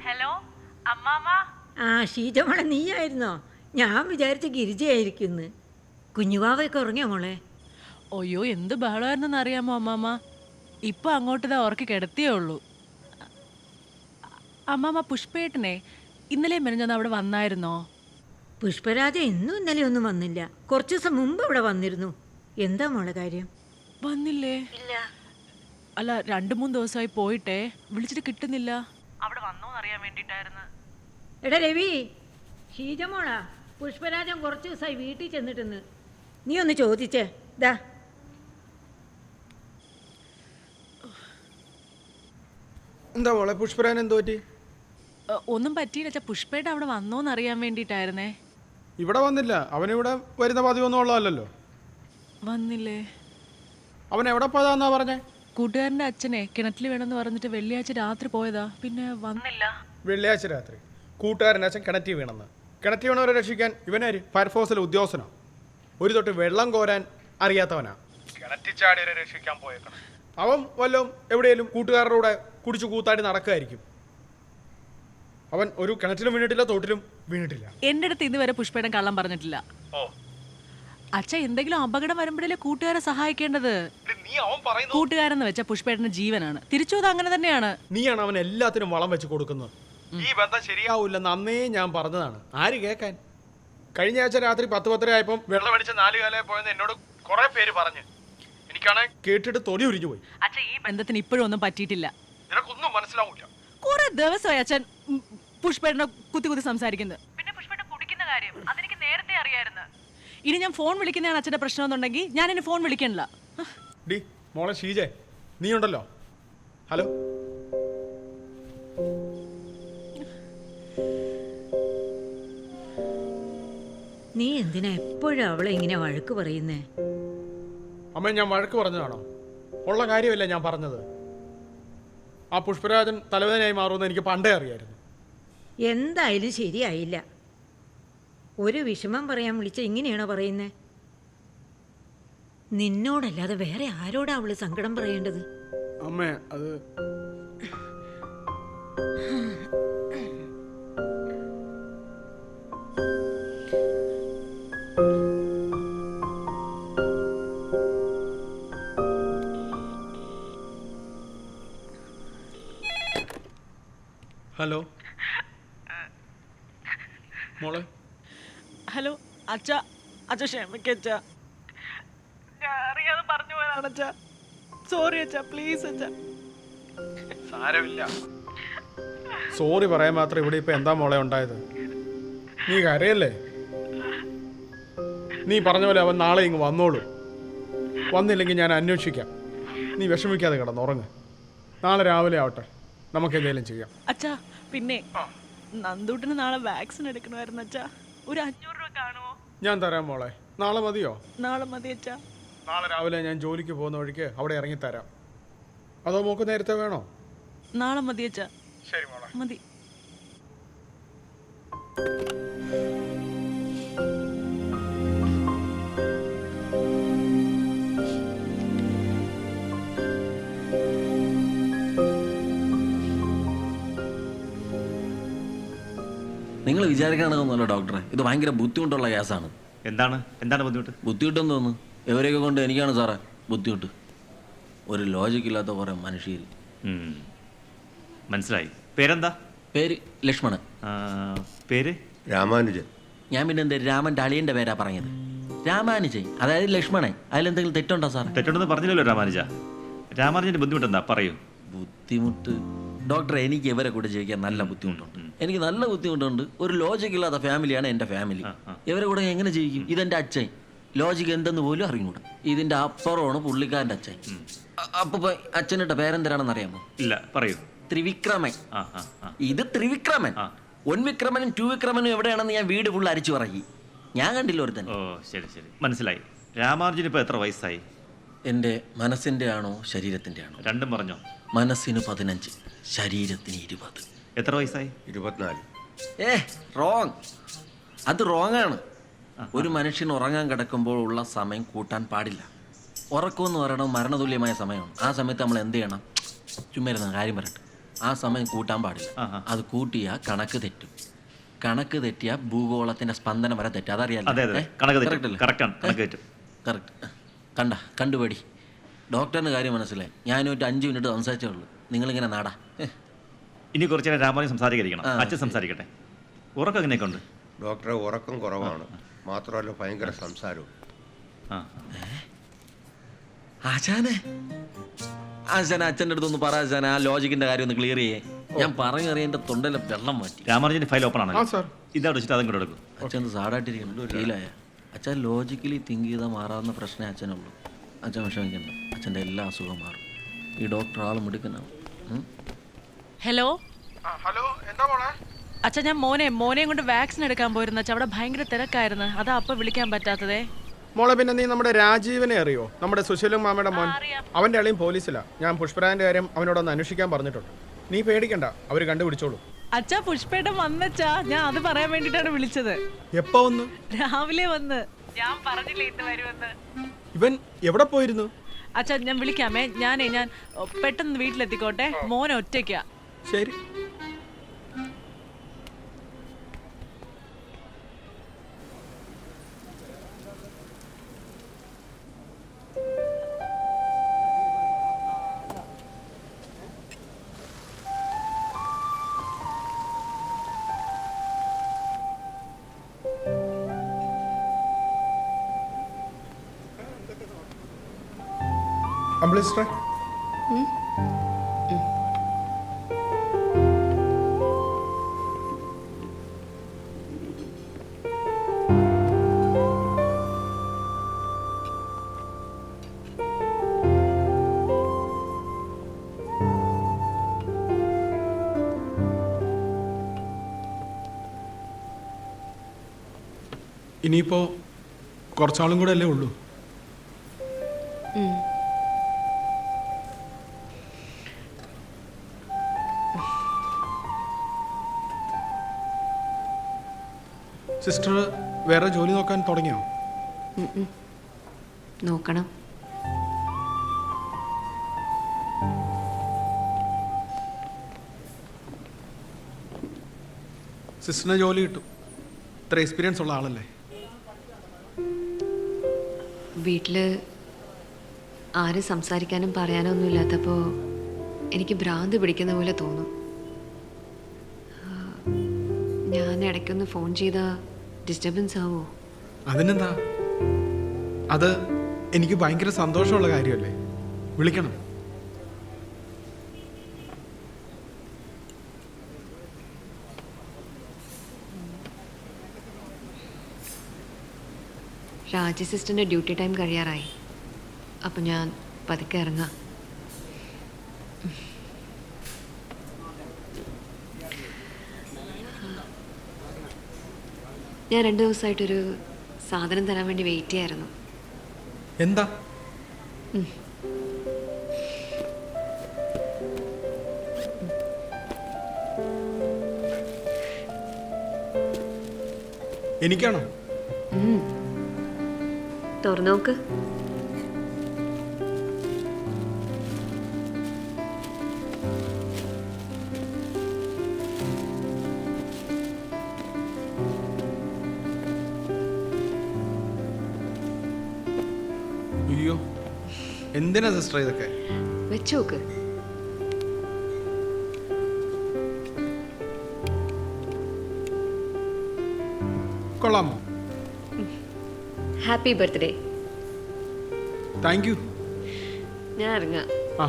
Hello അമ്മാമ്മ. ആ ഷീജമോളെ നീയായിരുന്നോ? ഞാൻ വിചാരിച്ച ഗിരിജയായിരിക്കുന്നു. കുഞ്ഞുവാവയൊക്കെ ഉറങ്ങിയോ മോളെ? അയ്യോ എന്ത് ബഹളമായിരുന്നെന്ന് അറിയാമോ അമ്മാമ്മ? ഇപ്പൊ അങ്ങോട്ട് ഉറക്കി കിടത്തിയേ ഉള്ളൂ. അമ്മാമ്മ പുഷ്പേട്ടനെ ഇന്നലെ മെനഞ്ഞൊന്ന് അവിടെ വന്നായിരുന്നോ? പുഷ്പരാജ ഇന്നും ഇന്നലെ ഒന്നും വന്നില്ല. കുറച്ചു ദിവസം മുമ്പ് ഇവിടെ വന്നിരുന്നു. എന്താ മോളെ കാര്യം? വന്നില്ലേ? ഇല്ല. അല്ല 2-3 ദിവസമായി പോയിട്ടേ, വിളിച്ചിട്ട് കിട്ടുന്നില്ല. അവിടെ വന്നോന്ന് അറിയാൻ വേണ്ടിട്ടായിരുന്നു. എടാ രവി, ഷീജമോളാ പുഷ്പരാജൻ കുറച്ചു ദിവസമായി വീട്ടിൽ ചെന്നിട്ടെന്ന്. നീ ഒന്ന് ചോദിച്ചേ. ദാ എന്താ മോളെ പുഷ്പരാജൻ എന്തോ പറ്റി? ഒന്നും പറ്റിയില്ല. പുഷ്പേട്ട അവിടെ വന്നോന്ന് അറിയാൻ വേണ്ടിട്ടായിരുന്നേ. ഇവിടെ വന്നില്ല. അവനിവിടെ വരുന്ന പതിവൊന്നും ഉള്ളതല്ലോ. വന്നില്ലേ? അവൻ എവിടെ പോയതാന്നാ പറഞ്ഞേ? കൂട്ടുകാരന്റെ അച്ഛനെ കിണറ്റിൽ വേണമെന്ന് പറഞ്ഞിട്ട് വെള്ളിയാഴ്ച രാത്രി പോയതാ, പിന്നെ വന്നില്ല. വെള്ളിയാഴ്ച രാത്രി കൂട്ടുകാരൻ്റെ അച്ഛൻ കിണറ്റി വീണെന്ന്. കിണറ്റി വീണവരെ രക്ഷിക്കാൻ ഇവനാര്? ഫയർഫോഴ്സിലെ ഉദ്യോഗസ്ഥനോ? ഒരു തൊട്ട് വെള്ളം കോരാൻ അറിയാത്തവനാ. കിണറ്റിച്ചാടിയവരെ രക്ഷിക്കാൻ പോയേക്കണം. അവൻ വല്ലതും എവിടെയെങ്കിലും കൂട്ടുകാരുടെ കൂടെ കുടിച്ചു കൂത്താടി നടക്കുകയായിരിക്കും. അവൻ ഒരു കിണറ്റിലും വീണിട്ടില്ല, തോട്ടിലും വീണിട്ടില്ല. എന്റെ അടുത്ത് ഇതുവരെ പുഷ്പേട്ടൻ കള്ളം പറഞ്ഞിട്ടില്ല. അച്ഛ എന്തെങ്കിലും അപകടം വരുമ്പോഴല്ലേ കൂട്ടുകാരെ സഹായിക്കേണ്ടത്. കൂട്ടുകാരെന്ന് വെച്ചാൽ പുഷ്പേട്ടന്റെ ജീവനാണ്. തിരിച്ചു അങ്ങനെ തന്നെയാണ്. നീയാണ് അവൻ എല്ലാത്തിനും വളം വെച്ച് കൊടുക്കുന്നത്. ഈ ബന്ധം ശരിയാവൂല്ലെന്ന് അന്നേ ഞാൻ പറഞ്ഞതാണ്. ആര് കേൾക്കാൻ? കഴിഞ്ഞ ആഴ്ച രാത്രി 10-10 ആയപ്പം വെള്ളം അടിച്ച 4 കാലേ പോയെന്ന് എന്നോട് കുറെ പേര് പറഞ്ഞു. എനിക്കാണെ കേട്ടിട്ട് തൊലി ഉരിഞ്ഞു പോയി. അച്ഛൻ ഈ ബന്ധത്തിന് ഇപ്പോഴും ഒന്നും പറ്റിയിട്ടില്ല. നിനക്കൊന്നും മനസ്സിലാവൂല. കുറെ ദിവസമായി അച്ഛൻ പുഷ്പേട്ടനെ കുത്തി സംസാരിക്കുന്നത്. പിന്നെ പുഷ്പേട്ടൻ കുടിക്കുന്ന കാര്യം അതെനിക്ക് നേരത്തെ അറിയായിരുന്നു. ഇനി ഞാൻ ഫോൺ വിളിക്കുന്നതാണ് അച്ഛന്റെ പ്രശ്നം എന്നുണ്ടെങ്കിൽ ഞാൻ ഇനി ഫോൺ വിളിക്കണില്ല. ഡി മോളെ ഷീജെ, നീ ഉണ്ടല്ലോ. ഹലോ. നീ എന്തിനാ എപ്പോഴും അവളെ ഇങ്ങനെ വഴക്ക് പറയുന്നേ? അമ്മ ഞാൻ വഴക്ക് പറഞ്ഞതാണോ? ഉള്ള കാര്യമല്ല ഞാൻ പറഞ്ഞത്. ആ പുഷ്പരാജൻ തലവേദനയായി മാറുമെന്ന് എനിക്ക് പണ്ടേ അറിയായിരുന്നു. എന്തായാലും ശരിയായില്ല. ഒരു വിഷമം പറയാൻ വിളിച്ച ഇങ്ങനെയാണോ പറയുന്നേ? നിന്നോടല്ലാതെ വേറെ ആരോടാ അവള് സങ്കടം പറയേണ്ടത്? അമ്മേ അത് ഹലോ മോളെ. ഹലോ അച്ഛ. അച്ഛ ക്ഷമിക്കച്ച, ഞാൻ അറിയാതെ പറഞ്ഞു പോയതാണ് അച്ഛ. സോറി അച്ഛ, പ്ലീസ് അച്ഛ. സാരമില്ല. സോറി പറയാൻ മാത്രം ഇവിടെ ഇപ്പൊ എന്താ മോളെ ഉണ്ടായത്? നീ കരയല്ലേ? നീ പറഞ്ഞ പോലെ അവൻ നാളെ ഇങ്ങ് വന്നോളൂ. വന്നില്ലെങ്കിൽ ഞാൻ അന്വേഷിക്കാം. നീ വിഷമിക്കാതെ കിടന്നുറങ്ങ്. നാളെ രാവിലെ ആവട്ടെ, നമുക്ക് എന്തെങ്കിലും ചെയ്യാം. അച്ഛാ പിന്നെ നന്ദൂട്ടിന് നാളെ വാക്സിൻ എടുക്കണമായിരുന്നു അച്ഛാ. ഒരു 500 രൂപ കാണുമോ? ഞാൻ തരാം മോളെ. നാളെ മതിയോ? നാളെ മതി അച്ഛാ. നാളെ രാവിലെ ഞാൻ ജോലിക്ക് പോകുന്ന വഴിക്ക് അവിടെ ഇറങ്ങിത്തരാം. അതോ മോക്ക് നേരത്തെ വേണോ? നാളെ മതി അച്ഛാ. ശരി മോളെ. മതി. നിങ്ങൾ വിചാരിക്കണമെന്നല്ലോ ഡോക്ടറെ, ഇത് ഭയങ്കര ബുദ്ധിമുട്ടുള്ള കേസാണ്. എന്താണ് ബുദ്ധിമുട്ട്? ബുദ്ധിമുട്ടെന്ന് തോന്നുന്നു. എവരെയൊക്കെ കൊണ്ട് എനിക്കാണ് സാറേ ബുദ്ധിമുട്ട്. ഒരു ലോജിക്കില്ലാത്ത കുറേ മനുഷ്യർ. മനസ്സിലായി. പേരെന്താ? പേര് ലക്ഷ്മണൻ. പേര് രാമാനുജൻ. ഞാൻ പിന്നെ എന്താ രാമൻ്റെ അളിയൻ്റെ പേരാ പറഞ്ഞത്. രാമാനുജൻ അതായത് ലക്ഷ്മണൻ. അതിലെന്തെങ്കിലും തെറ്റുണ്ടോ സാറേ? തെറ്റുണ്ടെന്ന് പറഞ്ഞില്ലല്ലോ രാമാനുജ. രാമാനുജന്റെ ബുദ്ധിമുട്ട് എന്താ പറയൂ. ബുദ്ധിമുട്ട് ഡോക്ടറെ, എനിക്ക് ഇവരെ കൂടെ ജീവിക്കാൻ നല്ല ബുദ്ധിമുട്ടുണ്ട്. എനിക്ക് നല്ല ബുദ്ധിമുട്ടുണ്ട്. ഒരു ലോജിക്കില്ലാത്ത ഫാമിലിയാണ് എൻ്റെ ഫാമിലി. ഇവരെ കൂടെ എങ്ങനെ ജീവിക്കും? ഇതെൻ്റെ അച്ഛൻ. ലോജിക്ക് എന്തെന്ന് പോലും അറിഞ്ഞൂടാ. ഇതിൻ്റെ അപ്പുറമാണ് പുള്ളിക്കാരൻ്റെ അച്ഛൻ. അപ്പൊ അച്ഛനിട്ട പേരെന്തരാണെന്ന് അറിയാമോ? ഇല്ല, പറയൂ. ത്രിവിക്രമൻ. ഇത് ത്രിവിക്രമൻ. 1 വിക്രമനും 2 വിക്രമനും എവിടെയാണെന്ന് ഞാൻ വീട് ഫുള്ള് അരിച്ചു പറയി. ഞാൻ കണ്ടില്ല ഒരുത്തൻ. ഓ ശരി ശരി, മനസ്സിലായി. രാമാനുജന് ഇപ്പൊ എത്ര വയസ്സായി? എൻ്റെ മനസ്സിൻ്റെ ആണോ ശരീരത്തിൻ്റെ ആണോ? രണ്ടും പറഞ്ഞോ. മനസ്സിന് 15, ശരീരത്തിന് 20. എത്ര വയസ്സായി? 24. റോങ്. അത് റോങ് ആണ്. ഒരു മനുഷ്യൻ ഉറങ്ങാൻ കിടക്കുമ്പോൾ ഉള്ള സമയം കൂട്ടാൻ പാടില്ല. ഉറക്കമെന്ന് പറയണത് മരണതുല്യമായ സമയമാണ്. ആ സമയത്ത് നമ്മൾ എന്ത് ചെയ്യണം? ചുമ്മാ ഇരുന്ന കാര്യം പറയട്ടെ. ആ സമയം കൂട്ടാൻ പാടില്ല. അത് കൂട്ടിയാൽ കണക്ക് തെറ്റും. കണക്ക് തെറ്റിയാൽ ഭൂഗോളത്തിന്റെ സ്പന്ദനം വരെ തെറ്റും. അതറിയാലോ? അതെ അതെ കണക്ക് തെറ്റും. കറക്റ്റാണ്, കണക്ക് തെറ്റും. കറക്റ്റ്. കണ്ടുപടി. ഡോക്ടറിന് കാര്യം മനസ്സിലായി. ഞാനൊരു 5 മിനിറ്റ് സംസാരിച്ചേ ഉള്ളൂ. നിങ്ങളിങ്ങനെ നാടാ. ഇനി കുറച്ച് നേരം രാമാനുജൻ സംസാരിക്കാതിരിക്കണം. അച്ഛൻ സംസാരിക്കട്ടെ. ഉറക്കം എങ്ങനെയൊക്കെ ഉണ്ട്? ഡോക്ടറെ ഉറക്കം കുറവാണ്, മാത്രമല്ല ഭയങ്കര സംസാരവും. ആശാനെ അച്ഛൻ്റെ അടുത്തൊന്ന് പറ ആശാനെ, ആ ലോജിക്കിന്റെ കാര്യം ഒന്ന് ക്ലിയർ ചെയ്യേ. ഞാൻ പറഞ്ഞറിയ എൻ്റെ തൊണ്ടയിലെ വെള്ളം മാറ്റി. രാമാനുജന്റെ ഫയൽ ഓപ്പൺ ആ ആണല്ലോ. സാർ. ഇതവിടെ വെച്ചിട്ട് അതും കൂടെ എടുക്കും. അച്ഛൻ സാഡായിട്ടിരിക്കണം. ഫീലായ അച്ഛൻ ലോജിക്കലി തിങ്ക് ചെയ്താൽ മാറാവുന്ന പ്രശ്നമേ അച്ഛനുള്ളൂ. അച്ഛൻ വിഷമിക്കണ്ട, അച്ഛൻ്റെ എല്ലാ അസുഖവും മാറും. ഈ ഡോക്ടർ ആൾ മിടുക്കനാവും. ഹലോ ഹലോ, എന്താ മോളെ? അച്ഛാ, ഞാൻ മോനെയും കൊണ്ട് വാക്സിൻ എടുക്കാൻ പോയിരുന്നു അച്ഛാ. അവിടെ ഭയങ്കര തിരക്കായിരുന്നു, അതാ അപ്പൊ വിളിക്കാൻ പറ്റാത്തതേ. മോളെ, പിന്നെ നീ നമ്മുടെ രാജീവനെ അറിയോ? നമ്മുടെ സുശീലും മാമയുടെ മോൻ. അവന്റെ അളിയും പോലീസിലാ. ഞാൻ പുഷ്പരാജന്റെ കാര്യം അവനോടൊന്ന് അന്വേഷിക്കാൻ പറഞ്ഞിട്ടുണ്ട്. നീ പേടിക്കണ്ട, അവര് കണ്ടുപിടിച്ചോളൂ. അച്ഛാ, പുഷ്പേട്ടൻ വന്നച്ചാ. ഞാൻ അത് പറയാൻ വേണ്ടിട്ടാണ് വിളിച്ചത്. എപ്പോ വന്നു? രാവിലെ വന്ന്. ഞാൻ പറഞ്ഞില്ലേ ഇന്ന് വരുമെന്ന്. ഇവൻ എവിടെ പോയിരുന്നു? അച്ഛാ, ഞാൻ വിളിക്കാമേ. ഞാൻ പെട്ടെന്ന് വീട്ടിലെത്തിക്കോട്ടെ. മോനെ ഒറ്റയ്ക്കാ. ശരി. അംബുലൻസ്. ഇനിയിപ്പോ കുറച്ചാളും കൂടെ അല്ലേ ഉള്ളൂ. സിസ്റ്റർ വേറെ ജോലി നോക്കാൻ തുടങ്ങിയോ? നോക്കണം. സിസ്റ്ററിന് ജോലി കിട്ടും. ഇത്ര എക്സ്പീരിയൻസ് ഉള്ള ആളല്ലേ. വീട്ടിൽ ആരും സംസാരിക്കാനും പറയാനോ ഒന്നും ഇല്ലാത്തപ്പോൾ എനിക്ക് ഭ്രാന്ത് പിടിക്കുന്ന പോലെ തോന്നും. ഞാൻ ഇടയ്ക്കൊന്ന് ഫോൺ ചെയ്താൽ ഡിസ്റ്റർബൻസ് ആവോ? അതിനെന്താ, അത് എനിക്ക് ഭയങ്കര സന്തോഷമുള്ള കാര്യമല്ലേ. വിളിക്കണം. രാജി സിസ്റ്ററിൻ്റെ ഡ്യൂട്ടി ടൈം കഴിയാറായി. അപ്പം ഞാൻ പതുക്കെ ഇറങ്ങാം. ഞാൻ 2 ദിവസമായിട്ടൊരു സാധനം തരാൻ വേണ്ടി വെയിറ്റ് ചെയ്യായിരുന്നു. എന്താ? എനിക്കാണോ? തുറന്നു നോക്ക്. അയ്യോ, എന്തിനാ സിസ്റ്റർ ഇതൊക്കെ? വെച്ച് നോക്ക്. കൊള്ളാമോ? Happy birthday. Thank you. ഞാൻ ഇറങ്ങാം. ആ